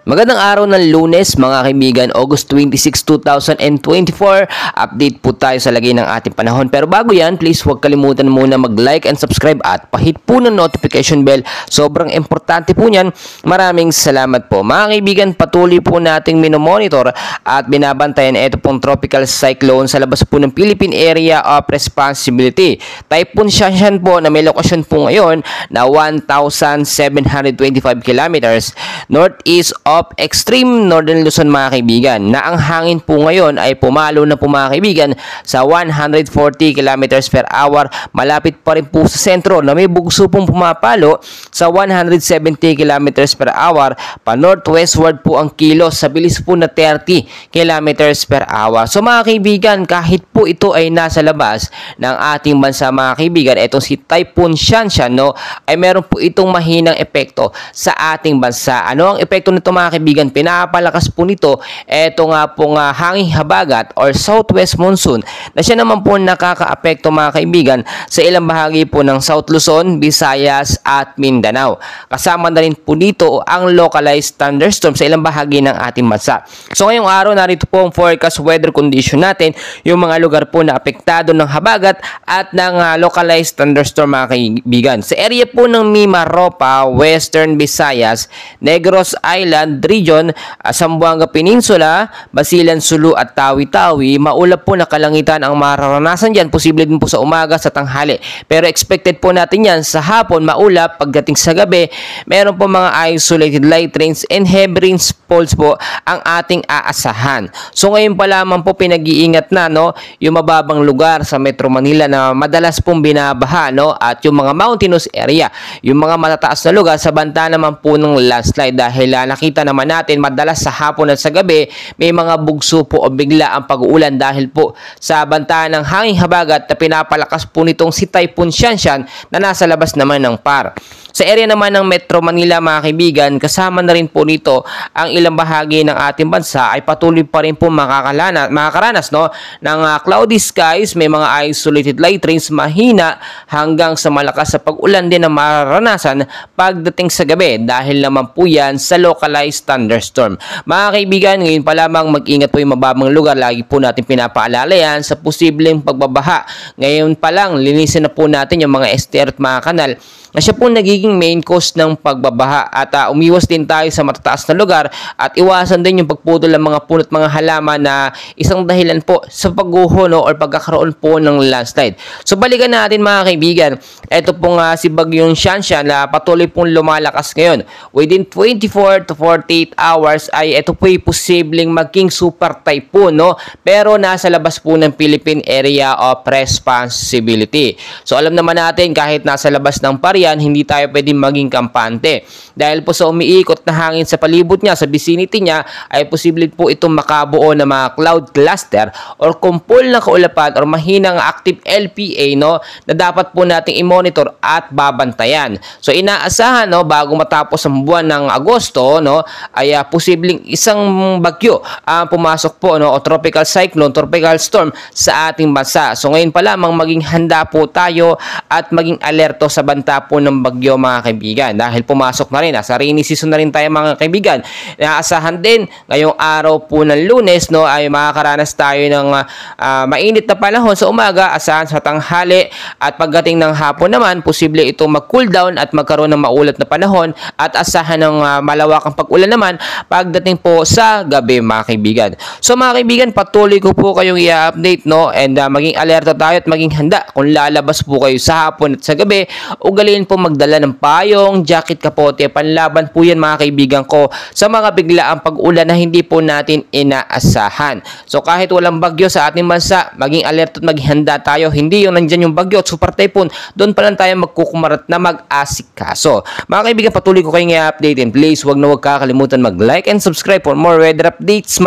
Magandang araw ng Lunes mga kaibigan, August 26, 2024. Update po tayo sa lagay ng ating panahon. Pero bago yan, please huwag kalimutan muna mag-like and subscribe at pahit po ng notification bell. Sobrang importante po niyan. Maraming salamat po. Mga kaibigan, patuloy po nating minomonitor at binabantayan ito pong tropical cyclone sa labas po ng Philippine Area of Responsibility. Typhoon Shanshan po na may lokasyon po ngayon na 1,725 kilometers northeast of extreme northern Luzon mga kaibigan, na ang hangin po ngayon ay pumalo na po mga kaibigan sa 140 kilometers per hour. Malapit pa rin po sa sentro na may bugso pong pumapalo sa 170 kilometers per hour. Pa northwestward po ang kilos sa bilis po na 30 kilometers per hour. So mga kaibigan, kahit po ito ay nasa labas ng ating bansa mga kaibigan, itong si Typhoon Shanshan, no, ay meron po itong mahinang epekto sa ating bansa. Ano ang epekto nito mga kaibigan? Pinapalakas po nito eto nga pong hanging habagat or southwest monsoon na siya naman po nakakaapekto mga kaibigan sa ilang bahagi po ng South Luzon, Visayas at Mindanao. Kasama na rin po dito ang localized thunderstorm sa ilang bahagi ng ating bansa. So ngayong araw, narito po ang forecast weather condition natin, yung mga lugar po na apektado ng habagat at ng localized thunderstorm mga kaibigan. Sa area po ng Mimaropa, Western Visayas, Negros Island region, Zamboanga Peninsula, Basilan, Sulu at Tawi-Tawi, maulap po na kalangitan ang mararanasan dyan. Posible din po sa umaga, sa tanghali. Pero expected po natin yan sa hapon, maulap. Pagdating sa gabi, meron po mga isolated light rains and heavy rainfalls po ang ating aasahan. So ngayon pa lamang po pinag-iingat na, no, yung mababang lugar sa Metro Manila na madalas pong binabaha, no, at yung mga mountainous area. Yung mga matataas na lugar sa banta naman po ng landslide, dahil nakita naman natin madalas sa hapon at sa gabi may mga bugso po o bigla ang pag-uulan dahil po sa banta ng hanging habagat na pinapalakas po nitong si Typhoon Shanshan na nasa labas naman ng PAR. Sa area naman ng Metro Manila mga kaibigan, kasama na rin po nito ang ilang bahagi ng ating bansa ay patuloy pa rin po makakaranas, no, ng cloudy skies. May mga isolated light rains, mahina hanggang sa malakas sa pag-ulan din na mararanasan pagdating sa gabi dahil naman po yan sa localized thunderstorm. Mga kaibigan, ngayon pa lamang mag-ingat po yung mababang lugar. Lagi po natin pinapaalala yan sa posibleng pagbabaha. Ngayon pa lang, linisin na po natin yung mga estuaryo at mga kanal na siya po nagiging main cause ng pagbabaha, at umiwas din tayo sa matataas na lugar at iwasan din yung pagputol ng mga puno at mga halaman na isang dahilan po sa pagguho, no, or pagkakaroon po ng landslide. So balikan natin mga kaibigan, ito pong si Bagyong Shanshan na patuloy pong lumalakas ngayon. Within 24 to 48 hours ay ito po ay posibleng maging super typhoon, no, pero nasa labas po ng Philippine Area of Responsibility. So alam naman natin, kahit nasa labas ng PAR yan, hindi tayo pwedeng maging kampante dahil po sa umiikot na hangin sa palibot niya, sa vicinity niya, ay posible po itong makabuo na mga cloud cluster or kumpol na kaulapan or mahinang active LPA, no, na dapat po nating i-monitor at babantayan. So inaasahan, no, bago matapos ang buwan ng Agosto, no, ay posibleng isang bagyo ang pumasok po, no, o tropical cyclone, tropical storm sa ating bansa. So ngayon pa lamang maging handa po tayo at maging alerto sa banta po ng bagyo mga kaibigan, dahil pumasok na rin, nasa rainy season na rin tayo mga kaibigan. Naasahan din ngayong araw po ng Lunes, no, ay makakaranas tayo ng mainit na panahon sa umaga, asahan sa tanghali, at pagdating ng hapon naman posible itong mag-cool down at magkaroon ng maulat na panahon, at asahan ng malawakang pag-ulan naman pagdating po sa gabi mga kaibigan. So mga kaibigan, patuloy ko po kayong i-update, no, and maging alerto tayo at maging handa kung lalabas po kayo sa hapon at sa gabi. Ugaliin po magdala ng payong, jacket, kapote, panlaban po yan mga kaibigan ko sa mga biglaang pag-ulan na hindi po natin inaasahan. So kahit walang bagyo sa ating bansa, maging alerto at maging handa tayo. Hindi yung nandyan yung bagyo at super typhoon, doon pa lang tayo magkukumarat na mag-asikaso. Mga kaibigan, patuloy ko kayong i-update, and please huwag na huwag kakalimutan mag-like and subscribe for more weather updates.